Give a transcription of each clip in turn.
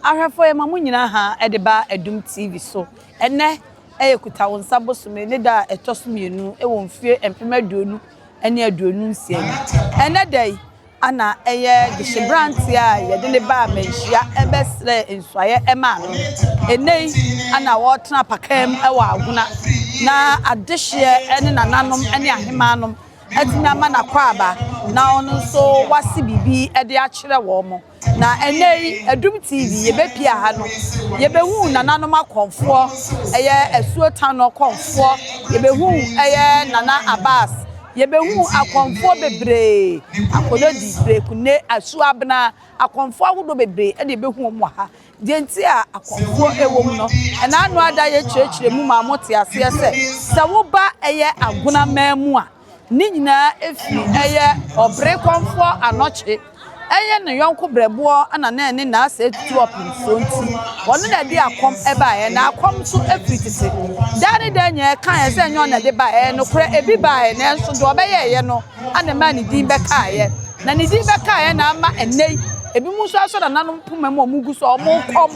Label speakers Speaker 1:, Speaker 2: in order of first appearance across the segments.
Speaker 1: ahwefo ma mu nyina ha edeba Adum TV so ene kuta won sabosume ne da etosumienu wo mfie empemaduonu ene aduonu nsia ene dai ana de shebranti a yede ne ba manhia ebesre ensuaye ema no ene ana wo tena pakam Agona na adehye ene nananom ene ahemanom atina ma na kwaba na ono so wase bibi ede a kire wo mo na ene Adum TV yebepia ha no yebehu nananom akonfo esuotan no konfo yebehu nana Abbas yebehu akonfo bebre akolodi brekune asuabna akonfo awodo bebre ede behu mo ha de nti a akonfo ewom no ena anu ada ye kyerɛkyerɛ mu ma mote ase se wo ba Agona mamu a ni nyina efi Obiri Komfo Anokye ne yonko brebo ana ne na ase tu opinso nti wono na de akom eba na akom so afitite dane danye kan se nyon na de ba no kure ebi ba na nso do obeye no ana ma ni din beka na ni din beka na ama enei ebi mu so aso da nanom puma mu omugu so omo kom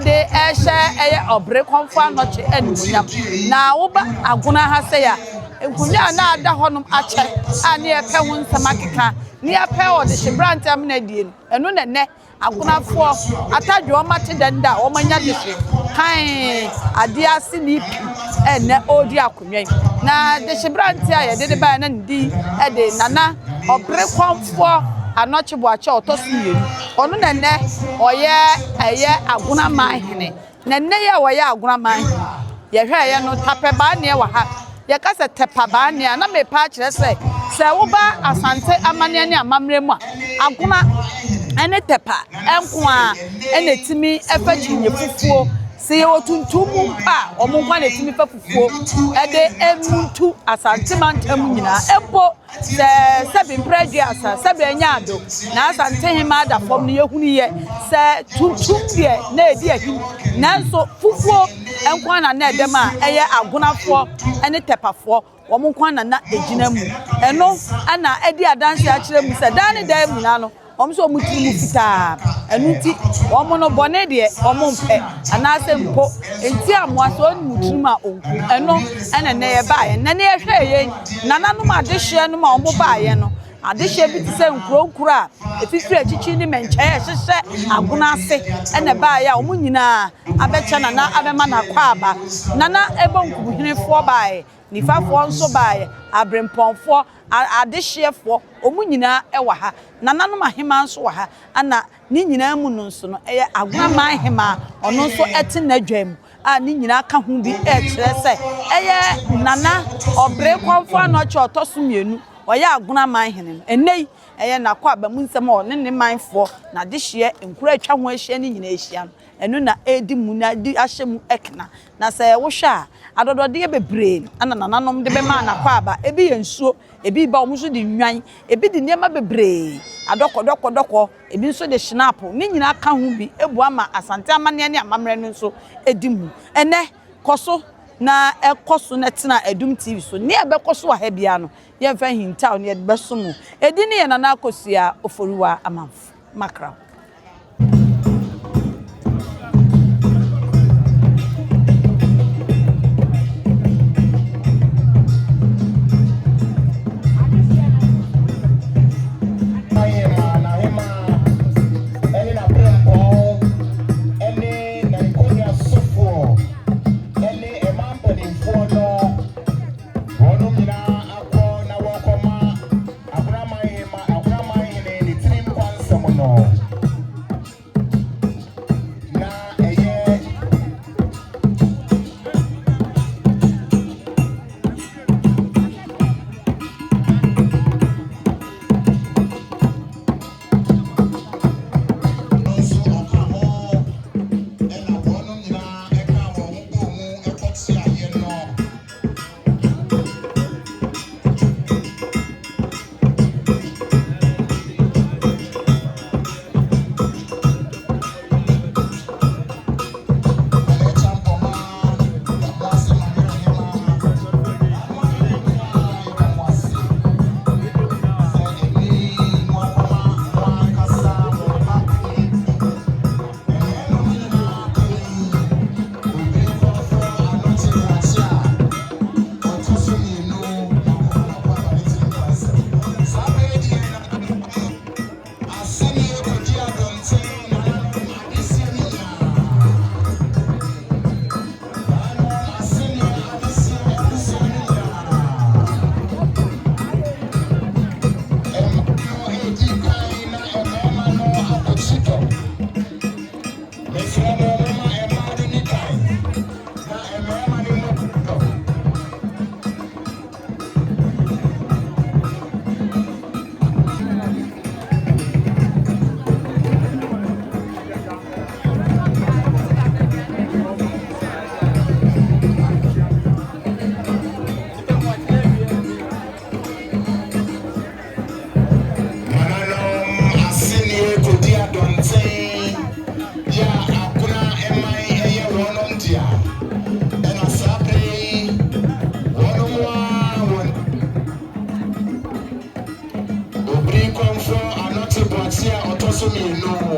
Speaker 1: de ehye Obiri Komfo Anokye animunyam na wo ba Agona ha se ya enkunya na ada honum ache ani epe ho nsamakeka ni epe o de shebrant amna die eno ne Agona fo atadwe o mate denda o manya de hwe kan ade ase ni ene odi akonwan na de shebrant a ye de ba na ndi de nana Obiri Komfo Anokye Boakye otosuye ono ne oye Agona Manhene ne ye oye Agona Manhene ye hwe ye no tape ba ne wa ha yakasa tepa ba ne na me pa kire se wo ba asante amane ne amamre mu Agona ene tepa enko a ene timi efa chinye fufuo se ye otuntum pa omunkwa ne timi fa fufuo ede emuntu asante mantam nyina ebo se bimpredi asa se benyado na asante hima da fom ne yehunu ye se tuntum de na edi ahim nanso fufuo enko na edema Agonafo ene tepafo womunkwa na ejina mu eno ana edi adanse a kire mu se dan da mu na no omso omutiri mu fita enuti omo no bone de omo mpe anase mpo enti amoaso omutiri ma onku eno ene ne ye ba ye ne ne hwe ye nananom adehye no ma omo ba ye no adehye bi ti se nkuro a efifiri achichi ni menche hyehyɛ Agona ase ene ba ye omo nyina abecha nana abema na kwaba nana ebo nkubuhirefo ba ye nifafo nso ba ye abrempɔnfo adehyefo omu nyina ewa ha nananom ahema nso wa ha ana ni nyina mu no nso no Agona Manhema ono nso ete nadwam a ni nyina ka ho bi kyerɛ sɛ nana Obiri Komfo Anokye otosumienu oye Agona Manhene enei na kwa ba mu nsɛm o ne manfo na dehye nkura atwa ho ahia ni nyina ahia no enu na edi mu na di ahyemu ekna na se wo hwa adodode bebre ana nananom de be ma na kwa ba ebi ye nsuo ebi ba omuso di nwan ebi di niema bebre adokɔ ebi nso de snap ni nyina ka ho bi ebu ama asante amane ne amamre no nso edi mu ene koso na ekoso na tena Adum TV so ne ebekoso ha bia no ye mfa hintaw ne ebeso mu edi ne ye nana akosia oforuwa amanfo makra
Speaker 2: no.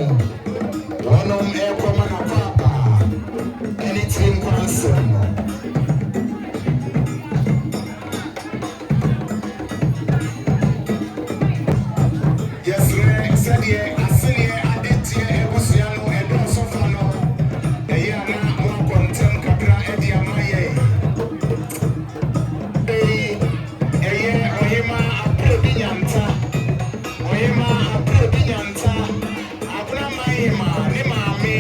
Speaker 2: One of air common papa. Anything concern. Yes, said ye, I see ye, I did ye, I was young, and don't suffer no. A year now, more content, Capra, and Yamaye. A year, Oyema, a plebinianta. Oyema, a plebinianta. Abra my ma, Nima me.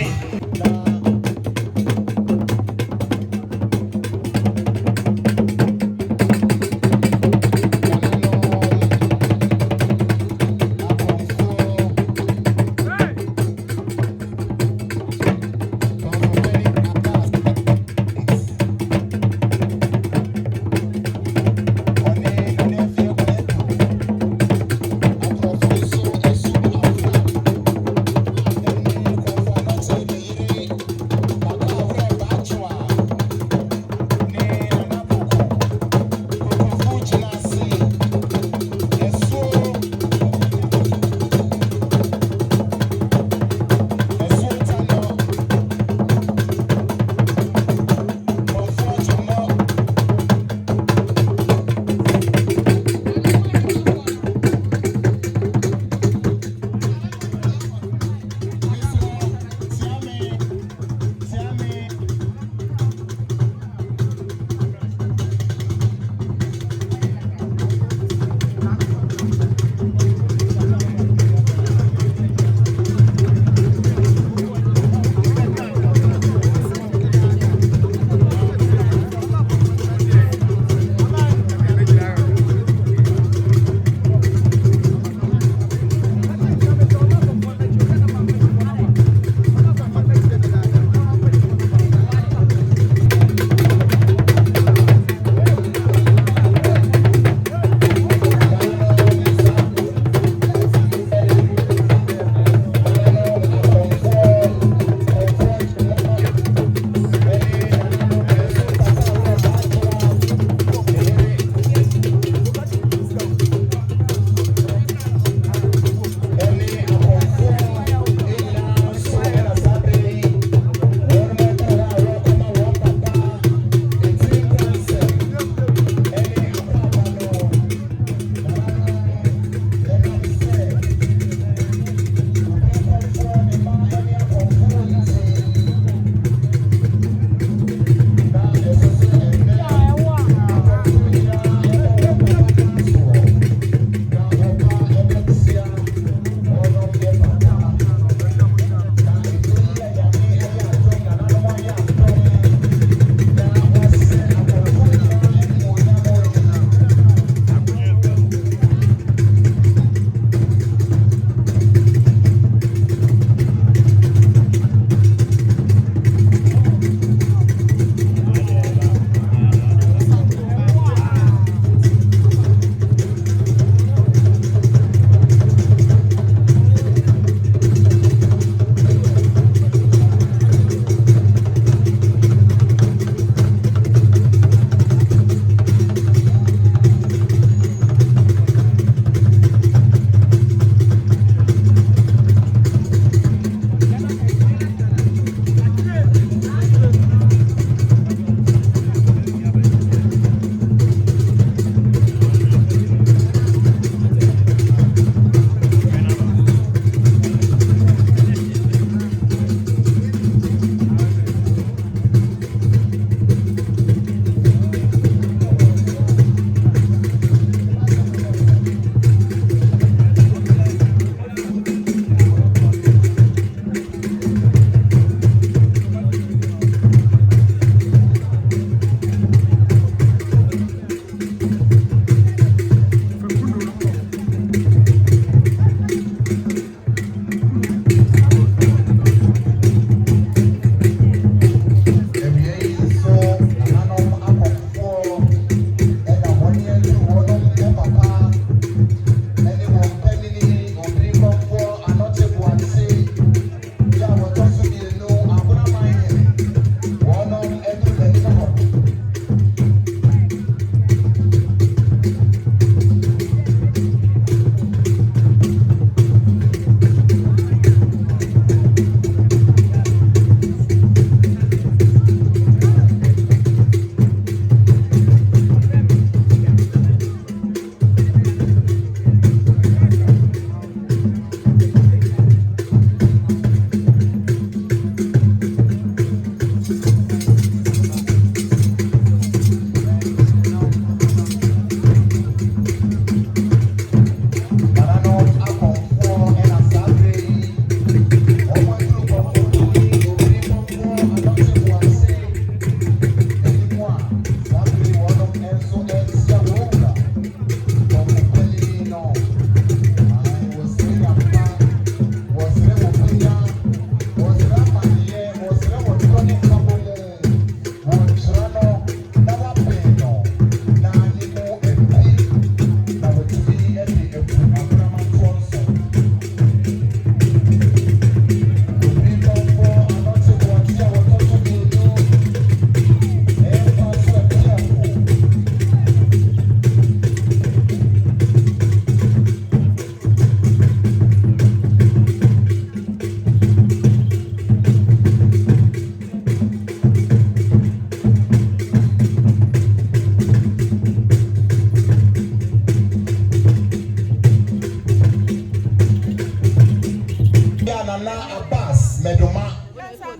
Speaker 2: medoma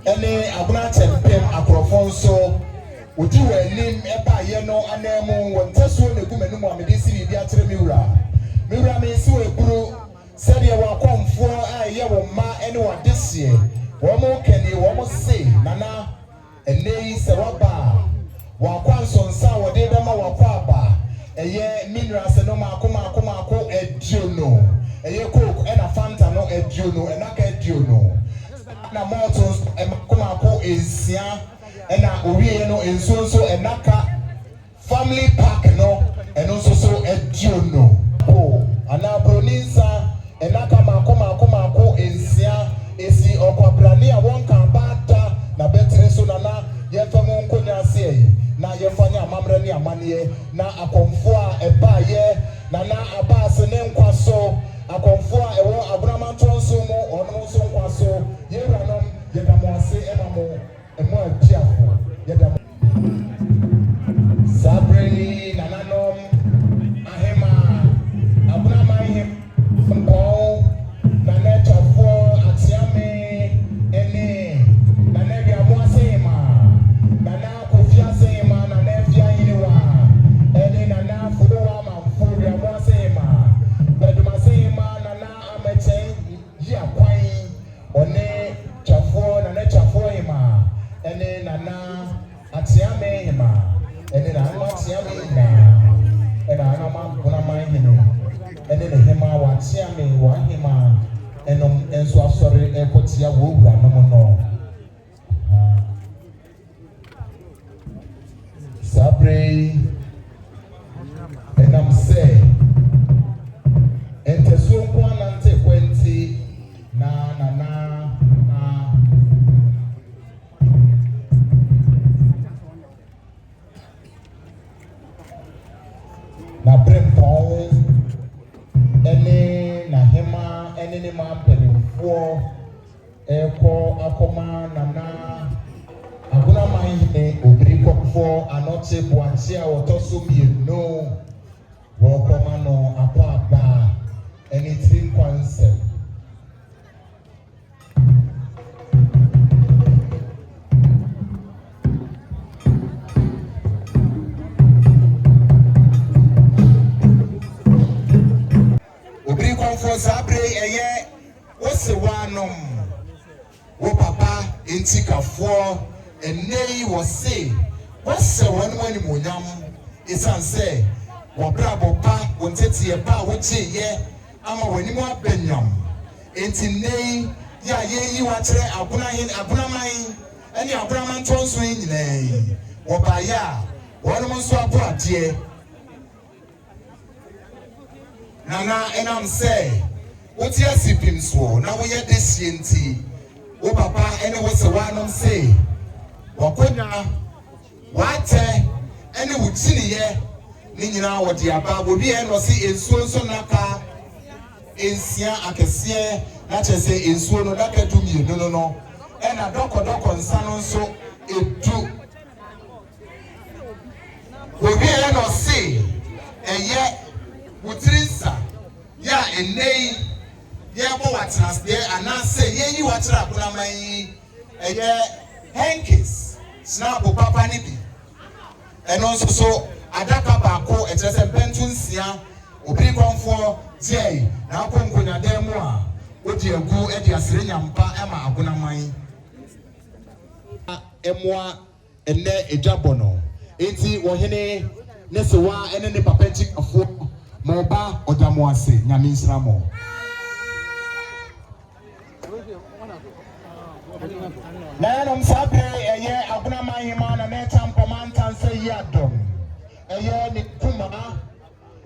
Speaker 2: ene Agona tempem akrofon so odi wanim eba ye no anemu wonteso na gu manum amedesi bibi atere miwura me si we buru sede wa Komfo aye wo ma ene wa desie wo mo kani wo mo se nana ene se waba wa kwansonsa wo de bema wa kwaba eye minerals no mako eduno eye coke ena fanta no eduno enaka eduno na motos mako esia ena owie no enso enaka family park no eno so eduno o ana broninsa enaka mako esia esi okwabrani a won kan bata na betre so na yefamu nkonya ase na yefanya amamre ni amanie na Komfo a ebaye na abase ne nkwaso Komfo a ewo abunamantonso mo ono so nkwaso yewranom yedamo ase emamo emo apiafo yedamo sabreni nananom ahema abunamanhim mbo na netafo atiame ene na nebi amoase ma na kofia se ma na nefia yiniwa ene na fuwa ma fuwa amoase ma beduma se ma na amechen yi akwan one chafo na chafo ma ene na atiame ma ene na atiame na ene na ma Manhene ene ne hema wa atiame wa hema enom enso asore ekotia wo wura no no sabre enam se enteso nko anante kwenti na brempon ene na hema ene ne ma penifo eko akoma na Agona Manhene Obiri Komfo Anokye Boakye a wotoso mienu wo koma no apaba ene trim concept Obiri Komfo sabre eye wose wanom wo papa entikafo enei wose wose wani monyam isanse wo brabo pa wontete ba wo cheye ama wani mu abanyam enti nei ya yeyi wa kire Agona man ene abramantonso nyinai wo ba ya wonum nso abo ade nana enam say woti asipim so na wo ye desie nti wo papa ene wo se wanom say wakonya wate ene wutiniye ni nyina wo de aba obi e no se ensuo nso naka ensia akese na chese ensuo no naka dumie no ena doko nsa no nso edu obi e no se eye wutirinsa ya enei ye bo watrasde anase ye yi watra Agona man eye henkis snap papa ni bi eno nso so adaka baako etrese pentu nsia Obiri Komfo die na akonkonya dem a odi agu edi asire nyampa ema Agona man emwa ene ejabono enti wohene ne sewa ene ne papa chikafo moba odamo ase nyame nsramo na msabe eye Agona Manhene na neta mpamantan se yadom eye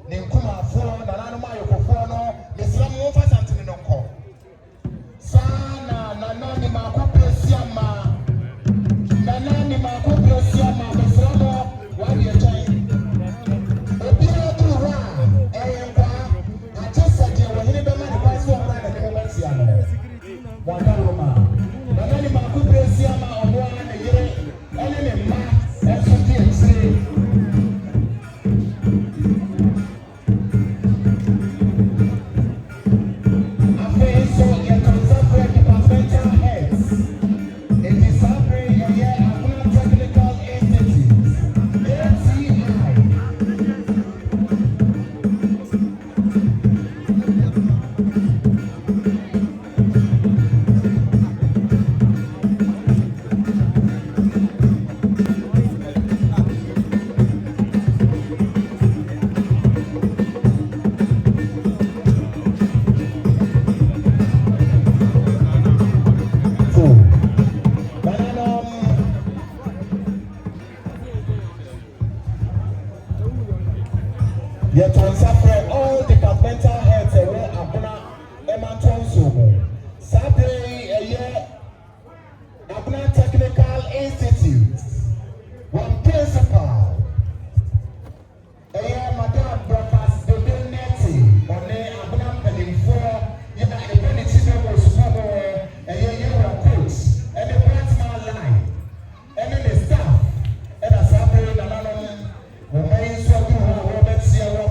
Speaker 2: ni kuma afo na nanu mayokofo no mesramo fa santene no nko sana na nani makopresia ma mesramo wadi echai obira tuwa eye kwa atesa je wahine be mani kwa so mra na kemesia no wadaroma nani makopresia ma obwa na yere ene ne ma eso di ensire Agona Technical Institute. One principal. Madam Broadcast the Neti. On Agona Penifo. You know, the politician was small. You were coach. And the Batman line. And then the staff. And a Sabre and Woman so do Robert Sierra.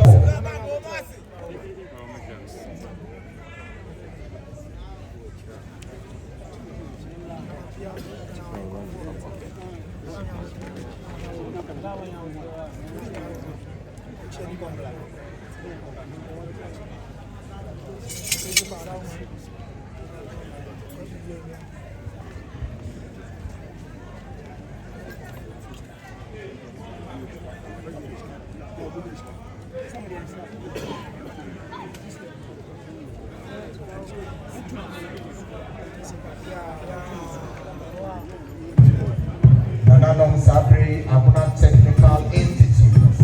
Speaker 2: Nananong Sabri Agona Technical Institute.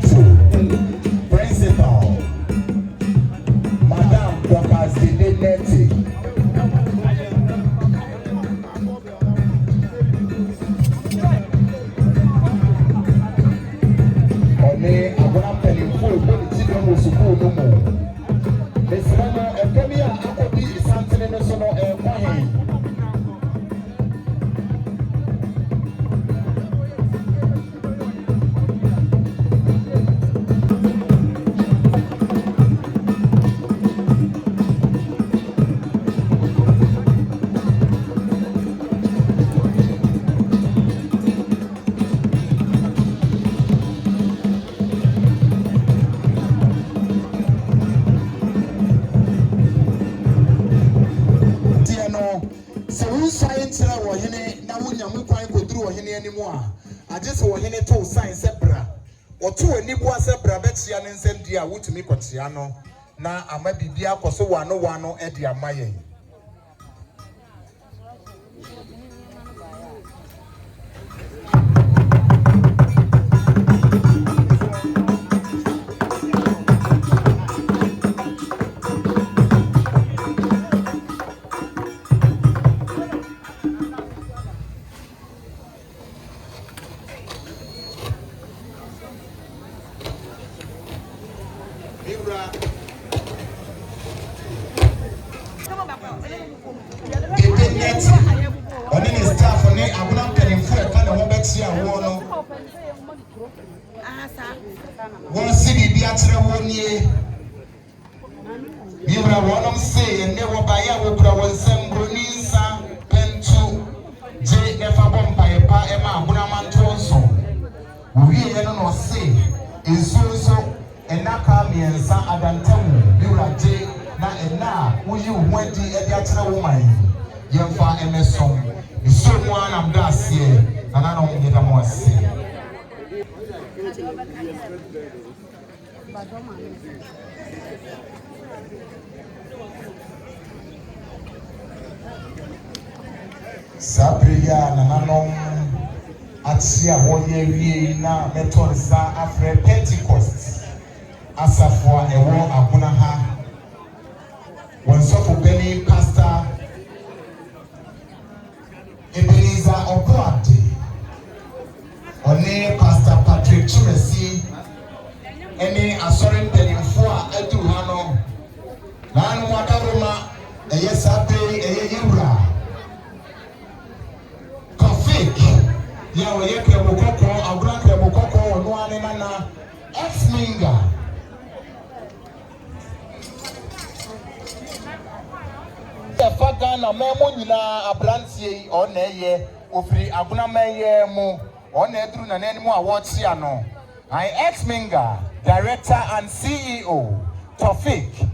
Speaker 2: 2. Principal Madam Boakye Neti. One Agona Penifo politician was school no more. The Sereno Ekemia Akobi is something no so no I just want him to sign zebra or two and nibu zebra betsian and send dear wood to me cotiano. Now I might be dear for so one at the Amaye. One city be at 1 year. You were one of say and never buy a woman some Bonisa, Pentu, J. Nefabon by a pa Emma, Bunaman Tonso. We don't say is so and Nakami and San Adantamu, Bura J. Na and na, who you went the Ediatra woman. Yamfa Emerson. Is someone I'm that's here, and I don't get a more say. Sabriya nananom atia hoye na method sa afre Pentecost asafo ewo Agona ha wonsofo beni pastor Ebenezer Okwade one pastor Patrick Chumesi ene asori mpanimfo a adu ha no na anu wadaroma eye sabe eye yewura ya we krebo koko Agona krebo koko ono ane na ex-minga faga na memo nyina abrantie ona ye ofiri Agona meye mu ona eduru na nanimu a wochi ano I ex-minga director and CEO Tofik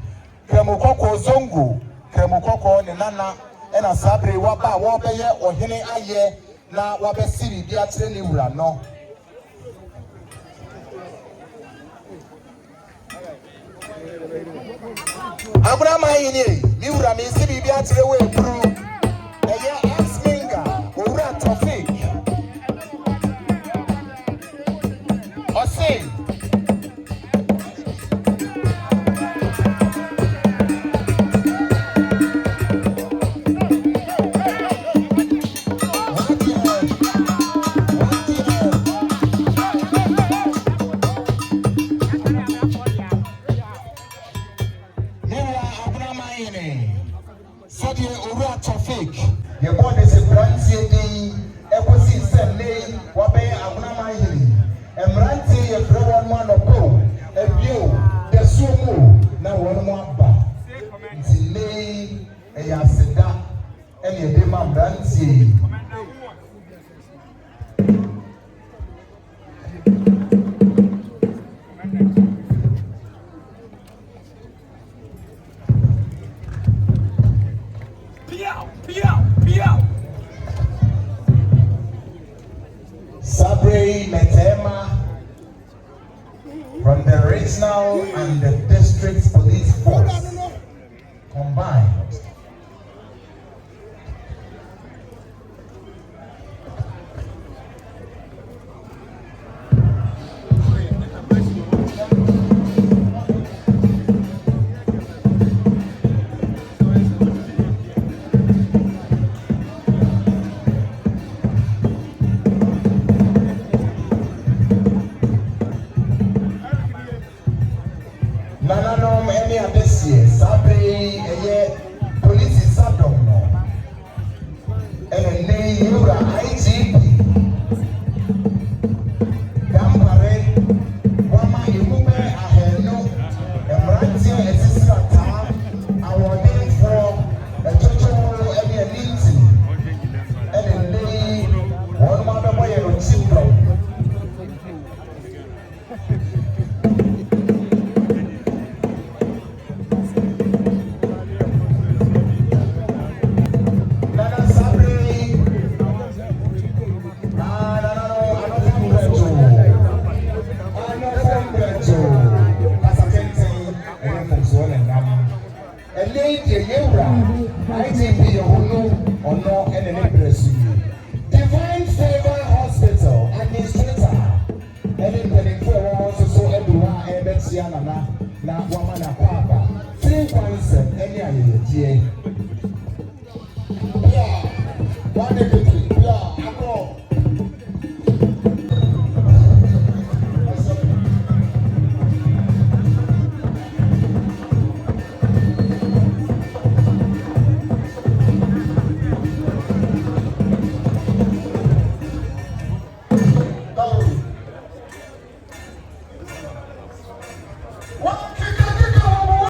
Speaker 2: Kremukoko Zongo Kremukoko ne nana ena sabre waba wobeye ohene aye na wabe siri bi atere ni wura no Agona Manhene mi wura mi siri bi atere we buru eye ex-minga wura Tofik Ose any demand brandy. Sabre Metema from the regional and the district police force combined. Nananom any adesie Sabre police sadom no and ne yura IGP Gambare wama imube ahenu emrantie esisira ta awodin for echocho any elite and ne one ma be boy no chipro. Divine Favor Hospital Administrator and then for also so everyone Ebetiana na Wamana Papa 317 any idea. Yeah, 183.